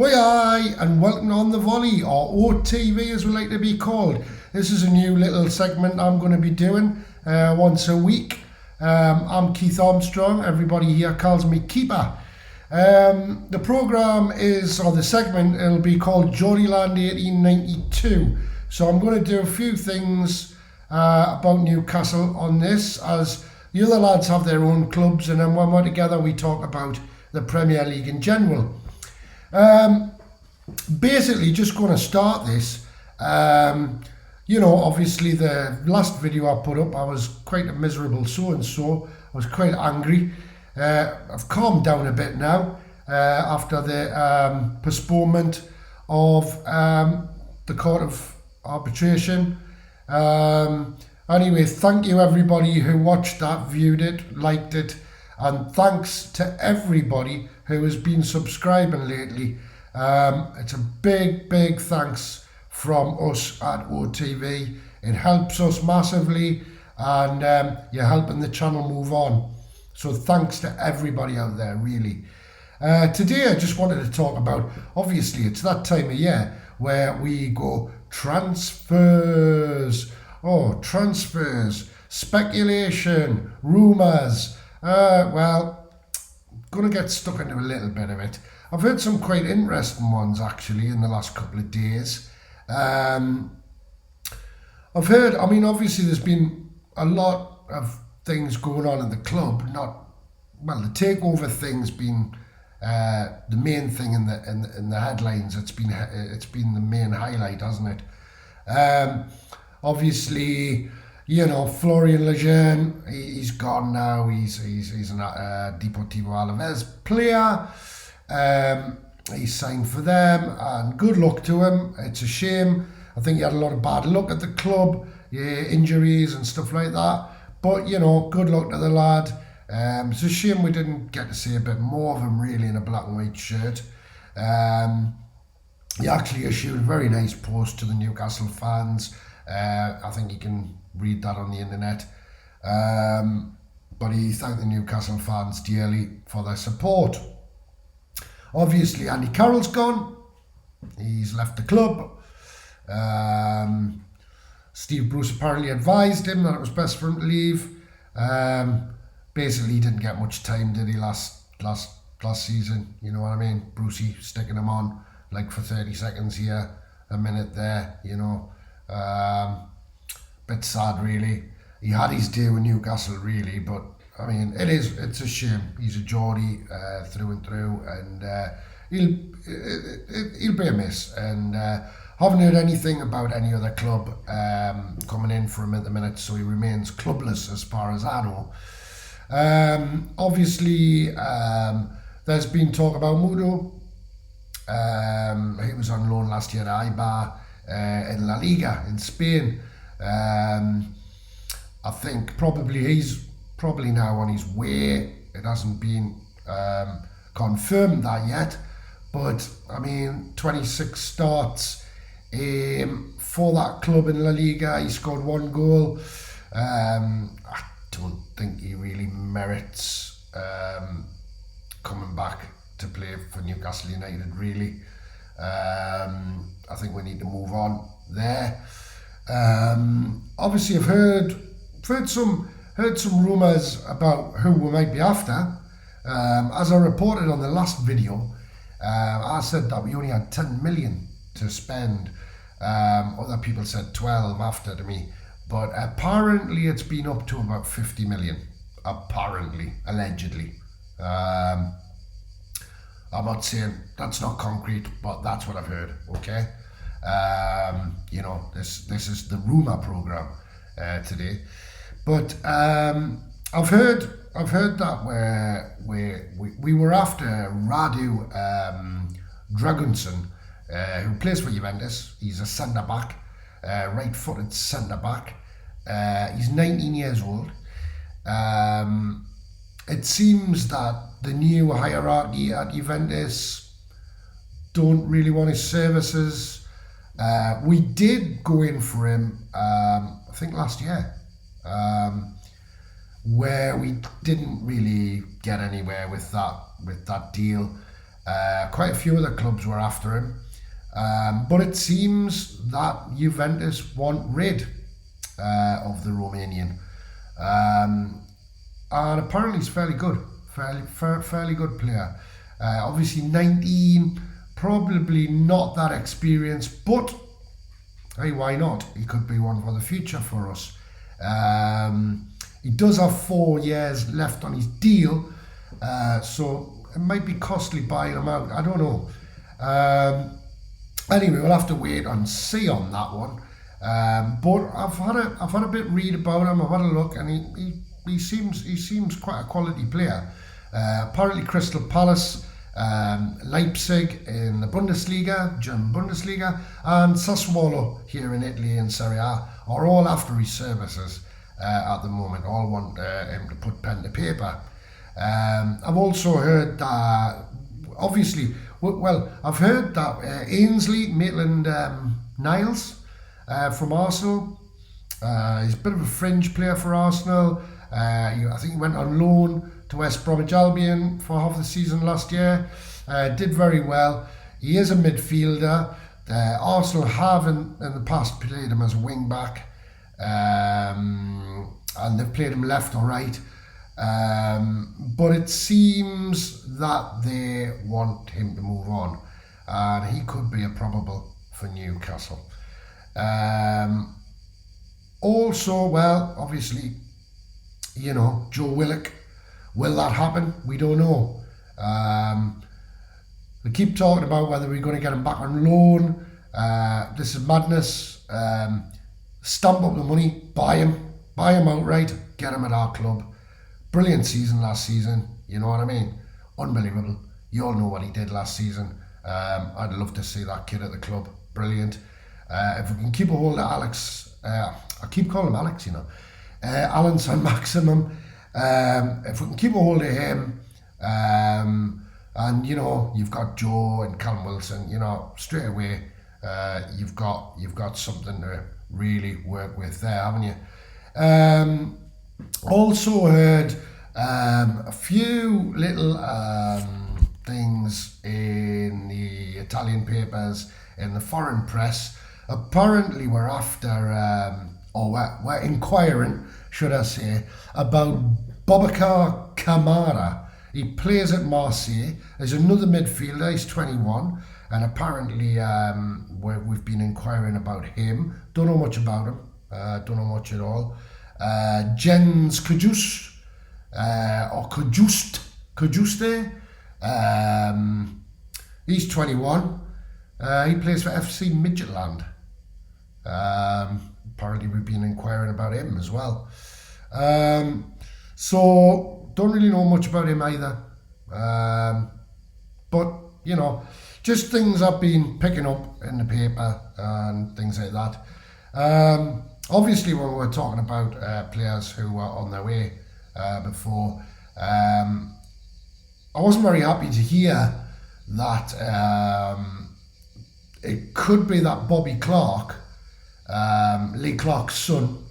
Hi, and welcome on the Volley, or OTV as we like to be called. This is a new little segment I'm going to be doing once a week. I'm Keith Armstrong, everybody here calls me Keeper. The programme is, or the segment, it'll be called Geordieland 1892. So I'm going to do a few things about Newcastle on this, as the other lads have their own clubs, and then when we're together we talk about the Premier League in general. Basically just going to start this, obviously the last video I put up, I was quite a miserable so-and-so, I was quite angry. I've calmed down a bit now, after the postponement of the Court of Arbitration. Anyway, thank you everybody who watched that, viewed it, liked it, and thanks to everybody who has been subscribing lately. It's a big thanks from us at OTV. It helps us massively, and you're helping the channel move on. So thanks to everybody out there, really. Today I just wanted to talk about, obviously it's that time of year where we go transfers. Oh, transfers, speculation, rumours. Going to get stuck into a little bit of it. I've heard some quite interesting ones actually in the last couple of days. I've heard, obviously there's been a lot of things going on in the club. The takeover thing's been the main thing in the headlines. It's been the main highlight, hasn't it? Obviously, Florian Lejeune, he's gone now. He's a Deportivo Alaves player. He's signed for them, and good luck to him. It's a shame. I think he had a lot of bad luck at the club, injuries and stuff like that. But, good luck to the lad. It's a shame we didn't get to see a bit more of him, really, in a black and white shirt. He actually issued a very nice post to the Newcastle fans. I think you can read that on the internet. But he thanked the Newcastle fans dearly for their support. Obviously, Andy Carroll's gone. He's left the club. Steve Bruce apparently advised him that it was best for him to leave. Basically, he didn't get much time, did he, last season? You know what I mean? Brucey sticking him on like for 30 seconds here, a minute there, bit sad, really. He had his day with Newcastle, really, but it's a shame. He's a Geordie through and through, and he'll be a miss. And haven't heard anything about any other club coming in for him at the minute, so he remains clubless as far as I know. Obviously, there's been talk about Mudo. He was on loan last year at Eibar in La Liga in Spain. I think he's probably now on his way. It hasn't been confirmed that yet, but 26 starts for that club in La Liga. He scored 1 goal. I don't think he really merits coming back to play for Newcastle United, really. I think we need to move on there. Obviously, I've heard some rumours about who we might be after. As I reported on the last video, I said that we only had 10 million to spend. Other people said 12 after to me, but apparently it's been up to about 50 million. Apparently, allegedly. I'm not saying that's not concrete, but that's what I've heard. Okay, this is the rumour programme today, but I've heard that we were after Radu Dragunson, who plays for Juventus. He's a centre back, right-footed centre back. He's 19 years old. It seems that the new hierarchy at Juventus don't really want his services. We did go in for him, I think last year, where we didn't really get anywhere with that deal. Quite a few other clubs were after him. But it seems that Juventus want rid of the Romanian. And apparently he's fairly good. Fairly good player. Obviously 19, probably not that experienced, but hey, why not? He could be one for the future for us. He does have 4 years left on his deal, so it might be costly buying him out. I don't know. Anyway, we'll have to wait and see on that one. But I've had a bit read about him. I've had a look, and he seems quite a quality player. Apparently, Crystal Palace, Leipzig in the Bundesliga, German Bundesliga, and Sassuolo here in Italy in Serie A are all after his services at the moment. All want him to put pen to paper. I've also heard that, obviously, I've heard that Ainsley Maitland-Niles from Arsenal, he's a bit of a fringe player for Arsenal. I think he went on loan to West Bromwich Albion for half the season last year. Did very well. He is a midfielder. Arsenal have in the past played him as a wing back, and they've played him left or right. But it seems that they want him to move on, and he could be a probable for Newcastle. Also, well, obviously, you know, Joe Willock. Will that happen? We don't know. They keep talking about whether we're going to get him back on loan. This is madness. Stamp up the money, buy him outright, get him at our club. Brilliant season last season, you know what I mean? Unbelievable. You all know what he did last season. I'd love to see that kid at the club. Brilliant. If we can keep a hold of Alex, I keep calling him Alex, you know, Alan Saint-Maximin. If we can keep a hold of him, and you know, you've got Joe and Callum Wilson, you know, straight away, you've got something to really work with there, haven't you? Also heard a few little things in the Italian papers, in the foreign press. Apparently we're after, we're inquiring, should I say, about Boubacar Kamara. He plays at Marseille. There's another midfielder, he's 21, and apparently we've been inquiring about him. Don't know much about him, don't know much at all. Jens Kajus, or Kajuste, he's 21. He plays for FC Midtjylland. Apparently we've been inquiring about him as well. So don't really know much about him either. But you know, just things I've been picking up in the paper and things like that. Obviously, when we're talking about players who were on their way before, I wasn't very happy to hear that it could be that Bobby Clark, Lee Clark's son,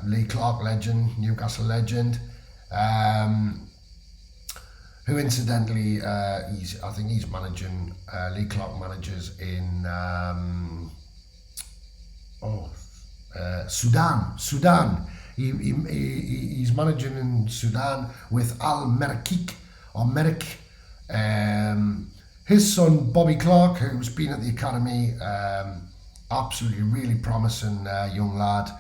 Lee Clark legend, Newcastle legend, who incidentally, I think he's managing, Lee Clark manages in Sudan. He's managing in Sudan with Al Merkik or Merrick. His son Bobby Clark, who's been at the academy, absolutely really promising young lad.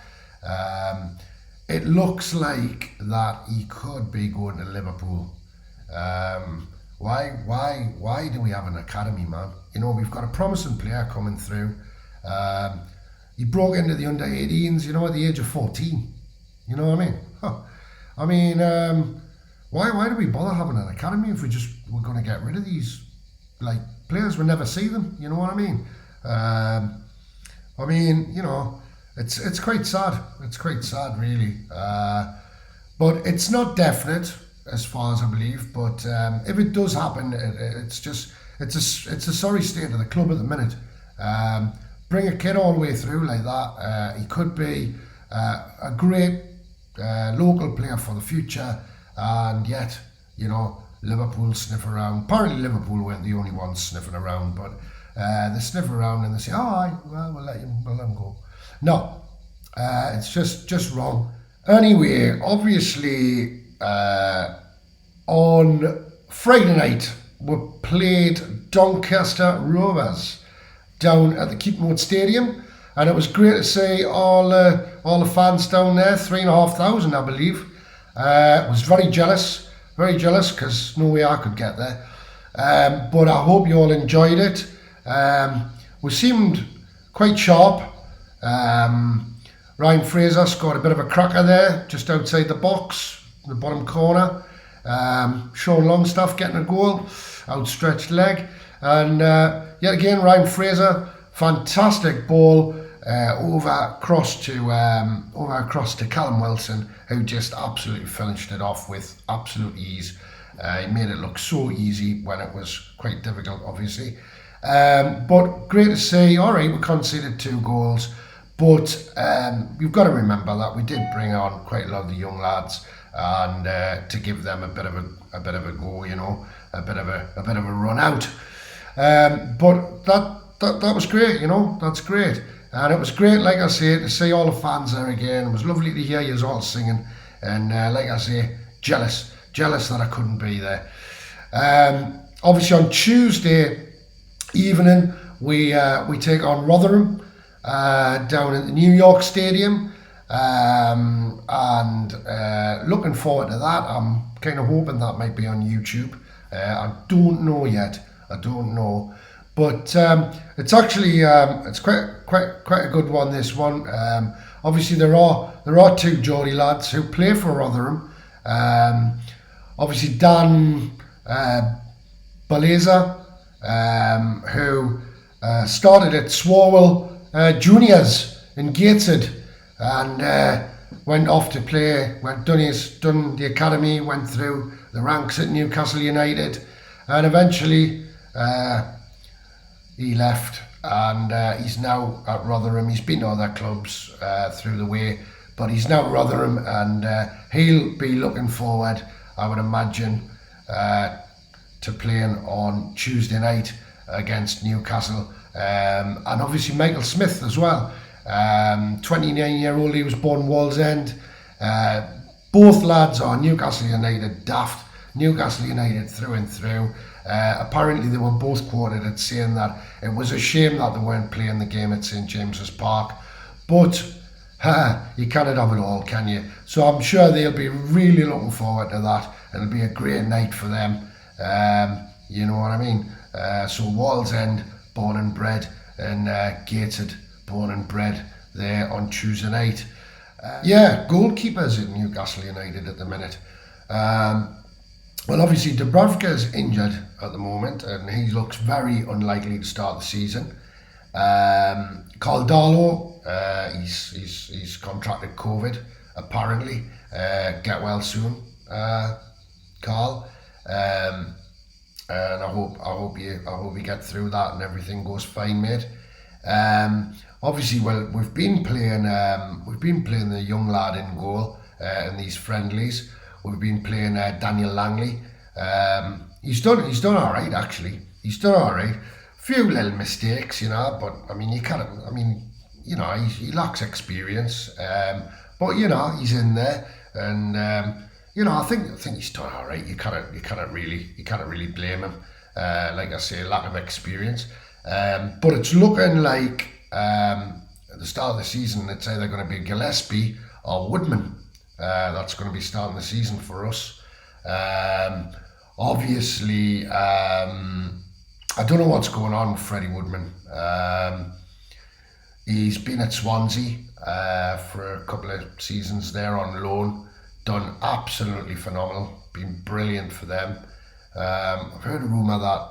It looks like that he could be going to Liverpool. Why do we have an academy, man? You know, we've got a promising player coming through. He broke into the under-18s, you know, at the age of 14. You know what I mean? I mean, why do we bother having an academy if we're going to get rid of these like players? We never see them. You know what I mean? I mean, you know, it's quite sad. It's quite sad, really. But it's not definite as far as I believe. But if it does happen, it's a sorry state of the club at the minute. Bring a kid all the way through like that. He could be a great local player for the future, and yet, you know, Liverpool sniff around. Apparently Liverpool weren't the only ones sniffing around, but they sniff around and they say, oh, aye, well, we'll let them go. No, it's just wrong. Anyway, obviously, on Friday night, we played Doncaster Rovers down at the Keepmoat Stadium, and it was great to see all the fans down there, 3,500 I believe. Was very jealous because no way I could get there. But I hope you all enjoyed it. We seemed quite sharp. Ryan Fraser scored a bit of a cracker there, just outside the box, the bottom corner. Sean Longstaff getting a goal, outstretched leg. And yet again, Ryan Fraser, fantastic ball over across to Callum Wilson, who just absolutely finished it off with absolute ease. He made it look so easy when it was quite difficult, obviously. But great to see. All right, we conceded 2 goals, but you've got to remember that we did bring on quite a lot of the young lads, and to give them a bit of a go, you know, a bit of a run out. But that was great, you know. That's great. And it was great, like I say, to see all the fans there again. It was lovely to hear you all singing. And like I say, jealous that I couldn't be there. Obviously on Tuesday evening, we take on Rotherham down at the New York Stadium. And looking forward to that. I'm kind of hoping that might be on YouTube. I don't know yet. I don't know. But it's actually it's quite a good one. This one, obviously there are 2 Geordie lads who play for Rotherham. Obviously Dan Baleza, who started at Swarwell Juniors in Gateshead, and went off to play. Done the academy, went through the ranks at Newcastle United, and eventually. He left, and he's now at Rotherham. He's been to other clubs through the way, but he's now at Rotherham, and he'll be looking forward, I would imagine, to playing on Tuesday night against Newcastle. And obviously Michael Smith as well, 29-year-old. He was born Wallsend. Both lads are Newcastle United daft, Newcastle United through and through. Apparently they were both quoted at saying that it was a shame that they weren't playing the game at St James's Park, but you cannot have it all, can you? So I'm sure they'll be really looking forward to that. It'll be a great night for them. You know what I mean? So Wallsend, born and bred, and Gateshead, born and bred, there on Tuesday night. Goalkeepers at Newcastle United at the minute. Well, obviously Dubravka is injured at the moment, and he looks very unlikely to start the season. Caldalo, he's contracted COVID, apparently. Get well soon, Carl. And I hope you get through that and everything goes fine, mate. Obviously, well, we've been playing the young lad in goal in these friendlies. We've been playing Daniel Langley. He's done all right, actually. He's done all right. Few little mistakes, you know, but I mean, he lacks experience. But you know, he's in there, and I think he's done all right. You can't really blame him. Like I say, lack of experience. But it's looking like at the start of the season, it's either going to be Gillespie or Woodman. That's going to be starting the season for us. Obviously, I don't know what's going on with Freddie Woodman. He's been at Swansea for a couple of seasons there on loan, done absolutely phenomenal, been brilliant for them. I've heard a rumour that,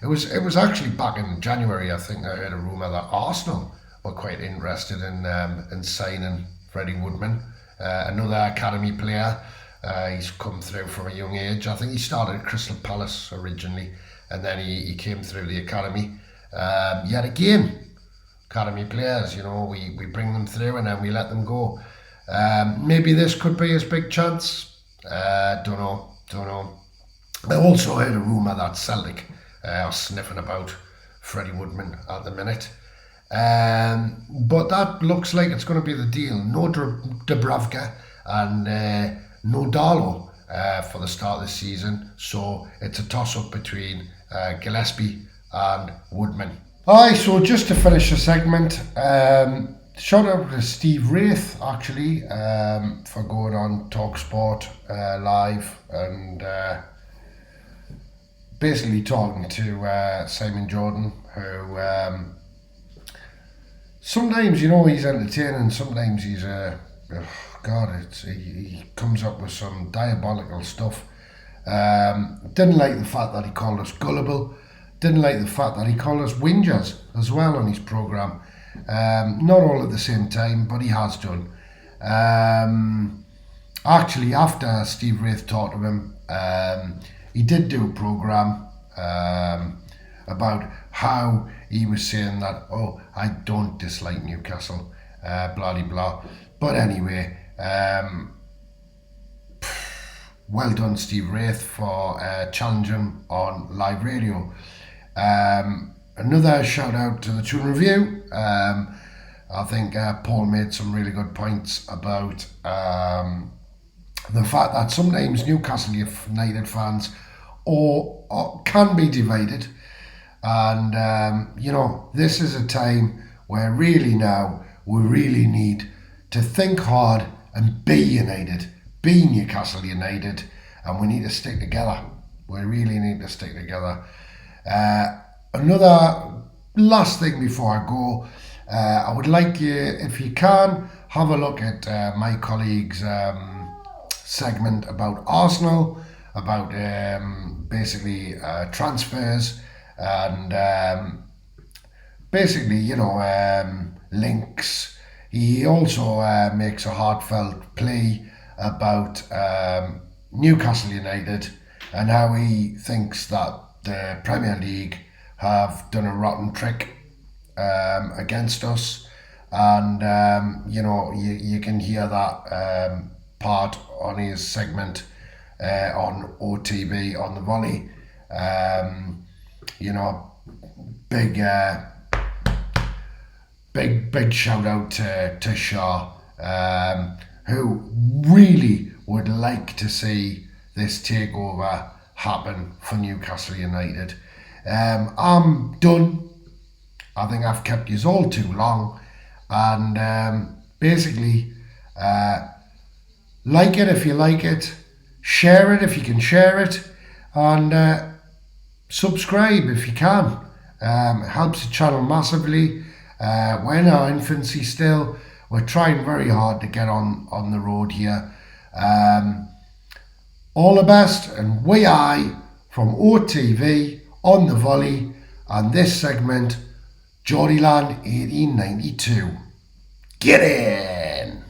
it was actually back in January, I think I heard a rumour that Arsenal were quite interested in signing Freddie Woodman, another academy player. He's come through from a young age. I think he started at Crystal Palace originally, and then he came through the academy. Yet again, academy players, you know, we bring them through and then we let them go. Maybe this could be his big chance. Don't know. Don't know. I also heard a rumour that Celtic are sniffing about Freddie Woodman at the minute. But that looks like it's going to be the deal. No Dubravka and no Darlow for the start of the season. So it's a toss-up between Gillespie and Woodman. Aye, so just to finish the segment, shout out to Steve Wraith actually for going on TalkSport live and basically talking to Simon Jordan, who sometimes, you know, he's entertaining, sometimes he's he comes up with some diabolical stuff. Didn't like the fact that he called us gullible. Didn't like the fact that he called us whingers as well on his programme. Not all at the same time, but he has done. Actually, after Steve Wraith talked to him, he did do a programme about how he was saying that, oh, I don't dislike Newcastle, blah, blah, blah. But anyway, well done, Steve Wraith, for challenging on live radio. Another shout out to the Tune Review. I think Paul made some really good points about the fact that sometimes Newcastle United fans or can be divided, and you know, this is a time where really now we really need to think hard and be united, be Newcastle United, and we need to stick together. We really need to stick together. Another last thing before I go, I would like you, if you can, have a look at my colleague's segment about Arsenal, about basically transfers and basically, you know, links. He also makes a heartfelt plea about Newcastle United and how he thinks that the Premier League have done a rotten trick against us, and you know, you can hear that part on his segment on OTB on the VOLLEY. You know, big shout out to Shaw, who really would like to see this takeover happen for Newcastle United. I'm done. I think I've kept you all too long, and basically like it if you like it, share it if you can share it, and subscribe if you can. It helps the channel massively. We're in our infancy still. We're trying very hard to get on the road here. All the best, and we I from OTV on the VOLLEY, and this segment, Geordieland 1892. Get in!